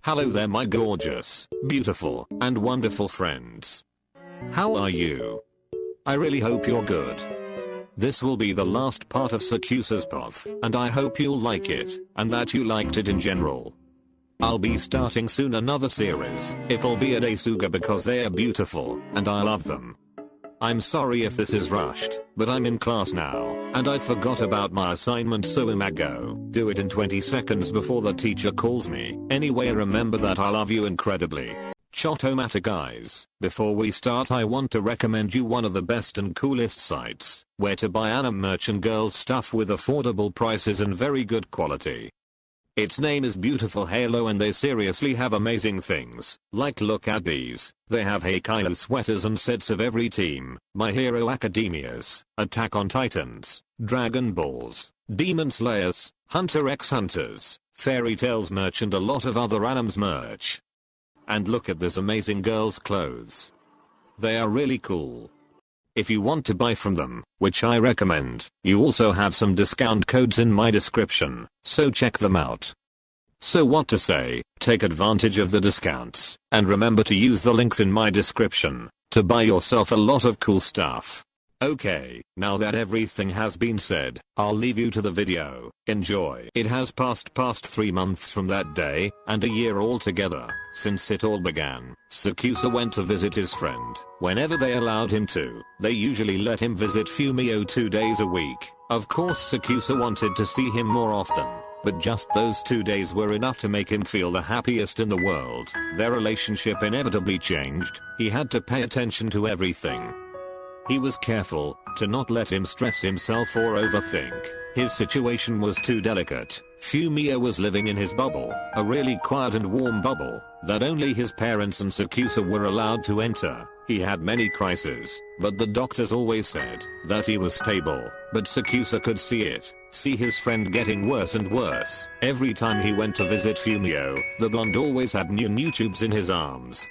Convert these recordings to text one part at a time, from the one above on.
Hello there my gorgeous, beautiful, and wonderful friends. How are you? I really hope you're good. This will be the last part of Sakusa's POV, and I hope you'll like it, and that you liked it in general. I'll be starting soon another series, it'll be a Daisuki because they are beautiful, and I love them. I'm sorry if this is rushed, but I'm in class now, and I forgot about my assignment so Imago, do it in 20 seconds before the teacher calls me. Anyway remember that I love you incredibly. Chotomata guys, before we start I want to recommend you one of the best and coolest sites, where to buy anime merch and girls stuff with affordable prices and very good quality. Its name is Beautiful Halo and they seriously have amazing things, like look at these, they have Haikyuu sweaters and sets of every team, My Hero Academias, Attack on Titans, Dragon Balls, Demon Slayers, Hunter x Hunters, Fairy Tales merch and a lot of other animes merch. And look at this amazing girls' clothes. They are really cool. If you want to buy from them, which I recommend, you also have some discount codes in my description, so check them out. So what to say, take advantage of the discounts, and remember to use the links in my description, to buy yourself a lot of cool stuff. Okay, now that everything has been said, I'll leave you to the video, enjoy. It has passed 3 months from that day, and a year altogether, since it all began. Sakusa went to visit his friend, whenever they allowed him to. They usually let him visit Fumio 2 days a week. Of course Sakusa wanted to see him more often, but just those 2 days were enough to make him feel the happiest in the world. Their relationship inevitably changed, he had to pay attention to everything. He was careful to not let him stress himself or overthink. His situation was too delicate. Fumio was living in his bubble, a really quiet and warm bubble, that only his parents and Sakusa were allowed to enter. He had many crises, but the doctors always said that he was stable. But Sakusa could see his friend getting worse and worse. Every time he went to visit Fumio, the blonde always had new tubes in his arms.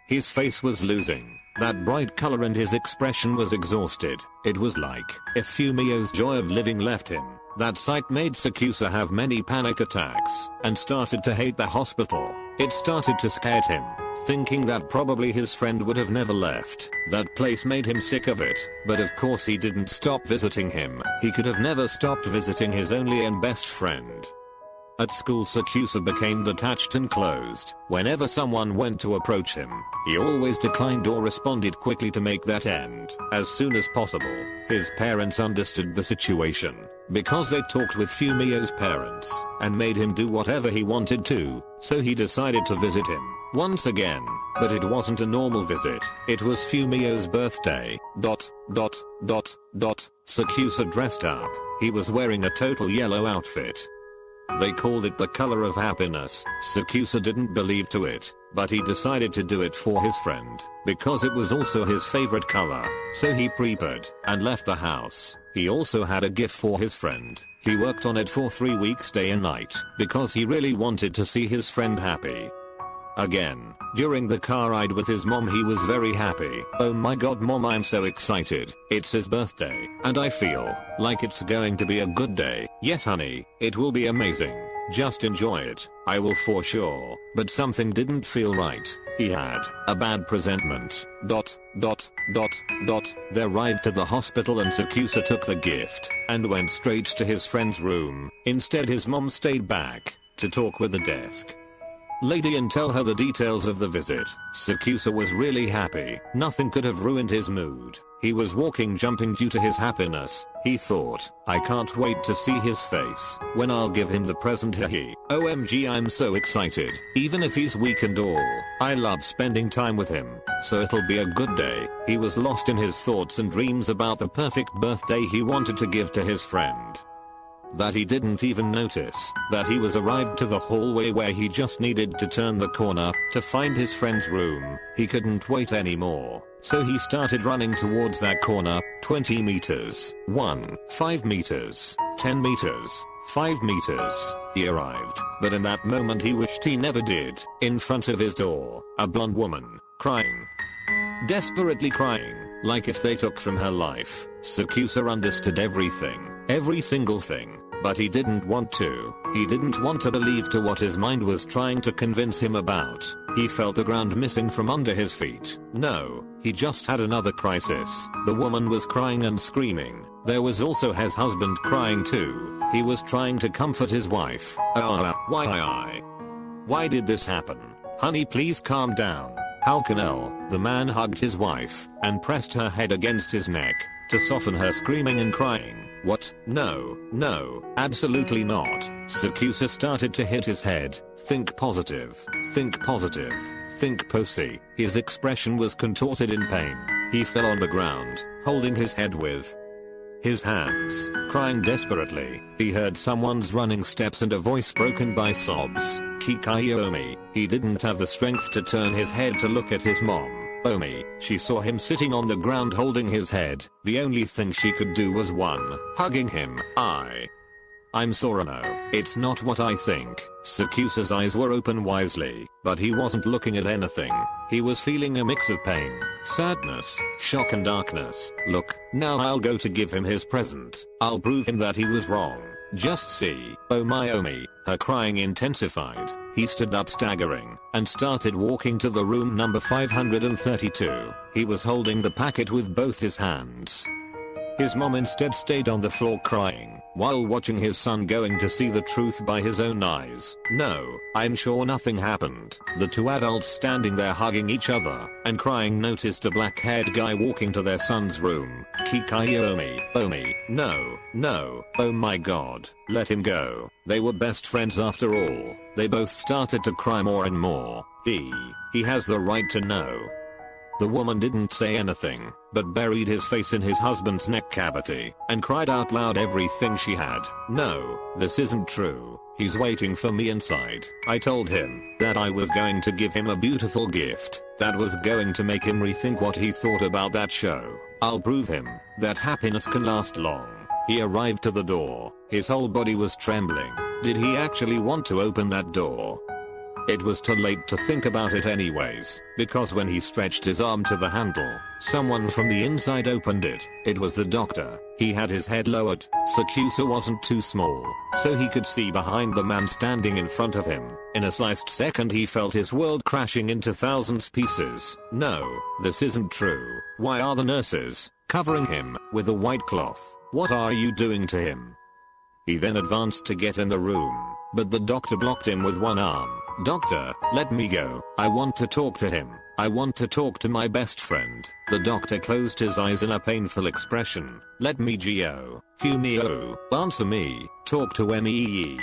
His face was losing that bright color and his expression was exhausted. It was like if Fumio's joy of living left him. That sight made Sakusa have many panic attacks and started to hate the hospital. It started to scare him, thinking that probably his friend would have never left. That place made him sick of it, but of course he didn't stop visiting him. He could have never stopped visiting his only and best friend. At school Sakusa became detached and closed. Whenever someone went to approach him, he always declined or responded quickly to make that end as soon as possible. His parents understood the situation, because they talked with Fumio's parents, and made him do whatever he wanted to, so he decided to visit him once again. But it wasn't a normal visit, it was Fumio's birthday. Sakusa dressed up. He was wearing a total yellow outfit. They called it the color of happiness. Sakusa didn't believe to it, but he decided to do it for his friend, because it was also his favorite color. So he prepared and left the house. He also had a gift for his friend. He worked on it for 3 weeks day and night, because he really wanted to see his friend happy. Again, during the car ride with his mom he was very happy. Oh my god mom, I'm so excited. It's his birthday, and I feel like it's going to be a good day. Yes honey, it will be amazing. Just enjoy it. I will for sure. But something didn't feel right. He had a bad presentiment. They arrived to the hospital and Sakusa took the gift and went straight to his friend's room. Instead his mom stayed back to talk with the desk lady and tell her the details of the visit. Sakusa was really happy. Nothing could have ruined his mood. He was walking jumping due to his happiness. He thought, I can't wait to see his face when I'll give him the present. OMG, I'm so excited. Even if he's weak and all, I love spending time with him, so it'll be a good day. He was lost in his thoughts and dreams about the perfect birthday he wanted to give to his friend, that he didn't even notice that he was arrived to the hallway where he just needed to turn the corner to find his friend's room. He couldn't wait anymore, so he started running towards that corner. 20 meters, 5 meters, 10 meters, 5 meters. He arrived, but in that moment he wished he never did. In front of his door, a blonde woman, crying. Desperately crying, like if they took from her life. Sakusa understood everything, every single thing. but he didn't want to. He didn't want to believe to what his mind was trying to convince him about. He felt the ground missing from under his feet. No, he just had another crisis. The woman was crying and screaming. There was also his husband crying too. He was trying to comfort his wife. Why did this happen? Honey, please calm down. How can the man hugged his wife and pressed her head against his neck to soften her screaming and crying. What? No, absolutely not. Sakusa started to hit his head. Think positive. Think positive. Think pussy. His expression was contorted in pain. He fell on the ground, holding his head with his hands, crying desperately. He heard someone's running steps and a voice broken by sobs. Kikayomi. He didn't have the strength to turn his head to look at his mom. Omi. She saw him sitting on the ground holding his head. The only thing she could do was hugging him. I'm Sorano. It's not what I think. Sakusa's eyes were open wisely, but he wasn't looking at anything. He was feeling a mix of pain, sadness, shock and darkness. Look, now I'll go to give him his present. I'll prove him that he was wrong. Just see. Oh my Omi. Her crying intensified. He stood up staggering and started walking to the room number 532. He was holding the packet with both his hands. His mom instead stayed on the floor crying while watching his son going to see the truth by his own eyes. No, I'm sure nothing happened. The two adults standing there hugging each other and crying noticed a black-haired guy walking to their son's room. Kikayomi. Omi. No. Oh my god. Let him go. They were best friends after all. They both started to cry more and more. He has the right to know. The woman didn't say anything, but buried his face in his husband's neck cavity and cried out loud everything she had. No, this isn't true. He's waiting for me inside. I told him that I was going to give him a beautiful gift that was going to make him rethink what he thought about that show. I'll prove him that happiness can last long. He arrived to the door. His whole body was trembling. Did he actually want to open that door? It was too late to think about it anyways, because when he stretched his arm to the handle, someone from the inside opened it. It was the doctor. He had his head lowered. Sakusa wasn't too small, so he could see behind the man standing in front of him. In a sliced second he felt his world crashing into thousands pieces. No, this isn't true. Why are the nurses covering him with a white cloth? What are you doing to him? He then advanced to get in the room, but the doctor blocked him with one arm. Doctor, let me go. I want to talk to him. I want to talk to my best friend. The doctor closed his eyes in a painful expression. Let me go. Fumio, answer me. Talk to me.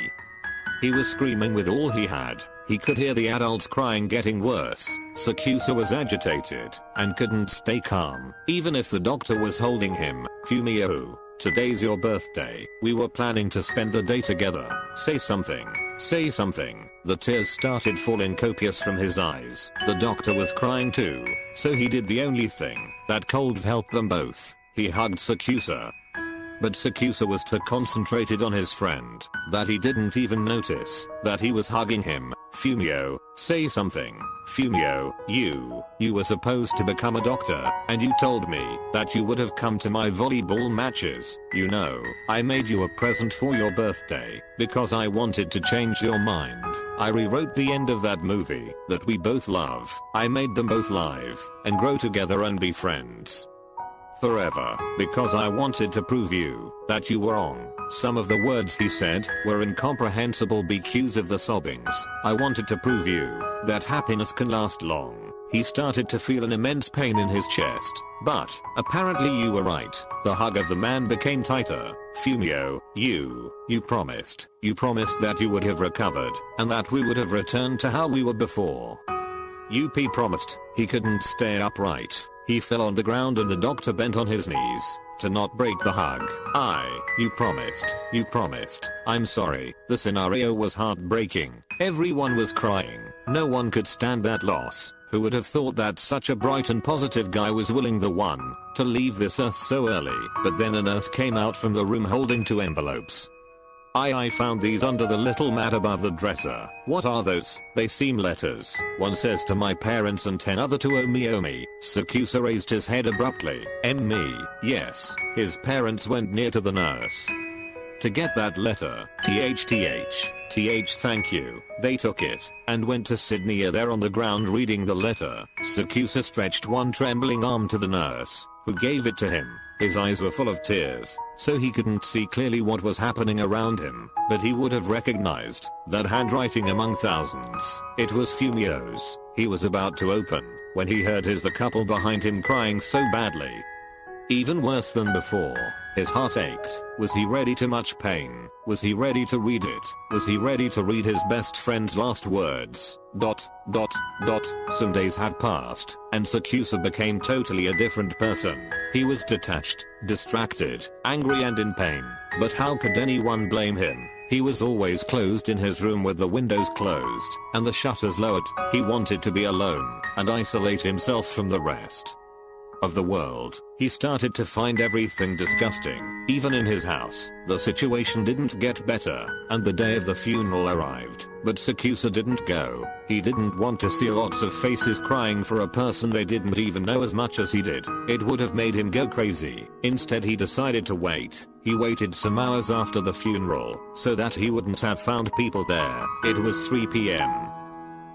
He was screaming with all he had. He could hear the adults crying getting worse. Sakusa was agitated and couldn't stay calm, even if the doctor was holding him. Fumio, today's your birthday. We were planning to spend the day together. Say something. Say something. The tears started falling copious from his eyes. The doctor was crying too, so he did the only thing that could help them both. He hugged Sakusa. But Sakusa was too concentrated on his friend that he didn't even notice that he was hugging him. Fumio, say something. Fumio, you were supposed to become a doctor, and you told me that you would have come to my volleyball matches. You know, I made you a present for your birthday because I wanted to change your mind. I rewrote the end of that movie that we both love. I made them both live and grow together and be friends forever, because I wanted to prove you that you were wrong. Some of the words he said were incomprehensible because of the sobbings. I wanted to prove you that happiness can last long. He started to feel an immense pain in his chest, but apparently you were right. The hug of the man became tighter. Fumio, you promised that you would have recovered and that we would have returned to how we were before. UP promised. He couldn't stay upright. He fell on the ground and the doctor bent on his knees to not break the hug. You promised. I'm sorry. The scenario was heartbreaking. Everyone was crying. No one could stand that loss. Who would have thought that such a bright and positive guy was willing the one to leave this earth so early? But then a nurse came out from the room holding 2 envelopes. I found these under the little mat above the dresser. What are those? They seem letters. One says to my parents and 10 other to Omi. Sakusa raised his head abruptly. Me. Yes. His parents went near to the nurse. to get that letter. Thank you. They took it and went to Sydney. There on the ground reading the letter, Sakusa stretched one trembling arm to the nurse, who gave it to him. His eyes were full of tears, so he couldn't see clearly what was happening around him, but he would have recognized that handwriting among thousands. It was Fumio's. He was about to open when he heard the couple behind him crying so badly. Even worse than before, his heart ached. Was he ready to much pain? Was he ready to read it? Was he ready to read his best friend's last words? Some days had passed, and Sakusa became totally a different person. He was detached, distracted, angry and in pain. But how could anyone blame him? He was always closed in his room with the windows closed and the shutters lowered. He wanted to be alone and isolate himself from the rest of the world. He started to find everything disgusting. Even in his house, the situation didn't get better, and the day of the funeral arrived. But Sakusa didn't go. He didn't want to see lots of faces crying for a person they didn't even know as much as he did. It would have made him go crazy. Instead, he decided to wait. He waited some hours after the funeral, so that he wouldn't have found people there. It was 3 p.m.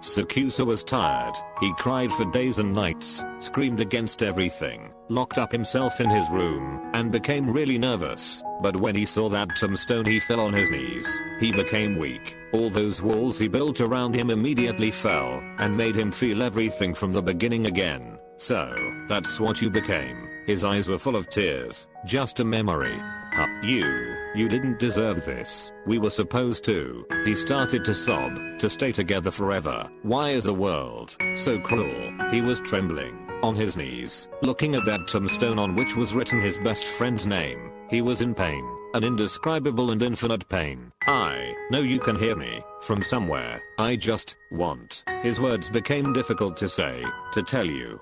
Sakusa was tired. He cried for days and nights, screamed against everything, locked up himself in his room, and became really nervous. But when he saw that tombstone, he fell on his knees. He became weak. All those walls he built around him immediately fell, and made him feel everything from the beginning again. So, that's what you became. His eyes were full of tears. Just a memory. Huh, you didn't deserve this. We were supposed to. He started to sob. To stay together forever. Why is the world so cruel? He was trembling, on his knees, looking at that tombstone on which was written his best friend's name. He was in pain, an indescribable and infinite pain. I know you can hear me from somewhere. I just want. His words became difficult to say, to tell you.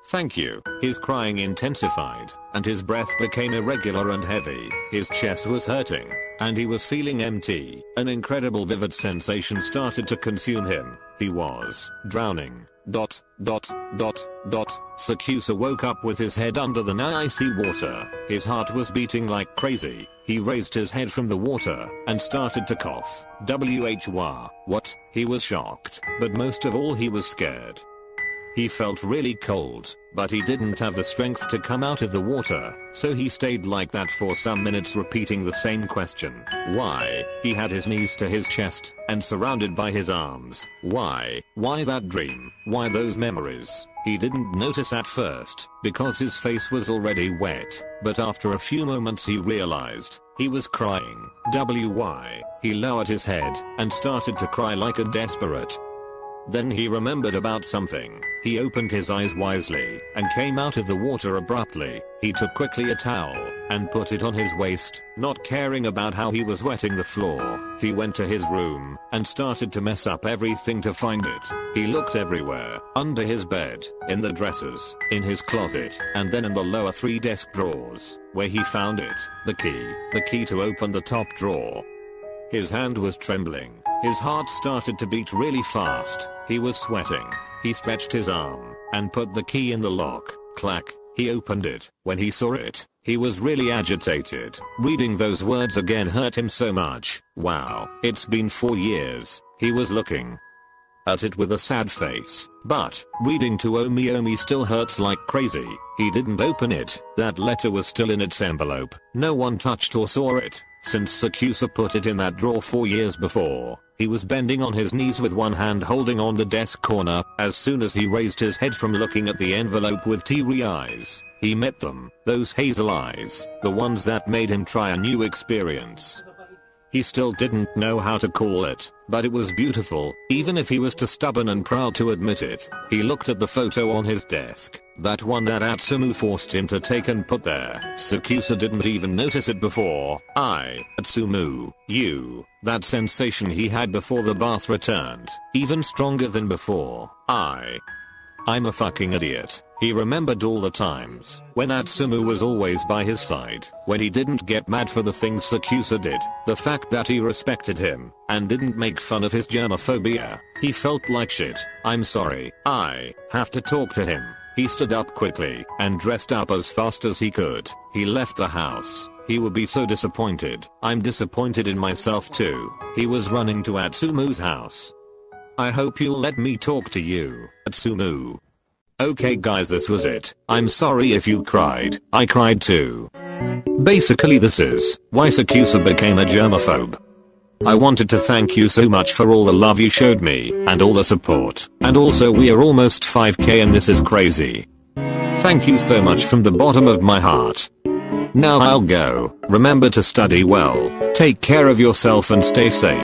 Thank you. His crying intensified, and his breath became irregular and heavy. His chest was hurting, and he was feeling empty. An incredible vivid sensation started to consume him. He was drowning. Sakusa woke up with his head under the icy water. His heart was beating like crazy. He raised his head from the water and started to cough. What? He was shocked, but most of all he was scared. He felt really cold, but he didn't have the strength to come out of the water, so he stayed like that for some minutes repeating the same question. Why? He had his knees to his chest, and surrounded by his arms. Why? Why that dream? Why those memories? He didn't notice at first, because his face was already wet, but after a few moments he realized. He was crying. Why? He lowered his head, and started to cry like a desperate. Then he remembered about something. He opened his eyes wisely and came out of the water abruptly. He took quickly a towel and put it on his waist, not caring about how he was wetting the floor. He went to his room and started to mess up everything to find it. He looked everywhere, under his bed, in the dressers, in his closet, and then in the lower 3 desk drawers, where he found it. The key to open the top drawer. His hand was trembling. His heart started to beat really fast. He was sweating. He stretched his arm and put the key in the lock. Clack. He opened it. When he saw it, he was really agitated. Reading those words again hurt him so much. Wow. It's been 4 years. He was looking at it with a sad face. But, reading to Omi still hurts like crazy. He didn't open it. That letter was still in its envelope. No one touched or saw it, since Sakusa put it in that drawer 4 years before. He was bending on his knees with one hand holding on the desk corner. As soon as he raised his head from looking at the envelope with teary eyes, he met them. Those hazel eyes, the ones that made him try a new experience. He still didn't know how to call it, but it was beautiful, even if he was too stubborn and proud to admit it. He looked at the photo on his desk, that one that Atsumu forced him to take and put there. Sakusa didn't even notice it before. Atsumu, that sensation he had before the bath returned, even stronger than before. I'm a fucking idiot. He remembered all the times when Atsumu was always by his side, when he didn't get mad for the things Sakusa did, the fact that he respected him and didn't make fun of his germophobia. He felt like shit. I'm sorry. I have to talk to him. He stood up quickly and dressed up as fast as he could. He left the house He would be so disappointed. I'm disappointed in myself too. He was running to Atsumu's house. I hope you'll let me talk to you, Atsumu. Okay guys, this was it. I'm sorry if you cried. I cried too. Basically this is why Sakusa became a germaphobe. I wanted to thank you so much for all the love you showed me and all the support. And also we are almost 5k and this is crazy. Thank you so much from the bottom of my heart. Now I'll go. Remember to study well, take care of yourself and stay safe.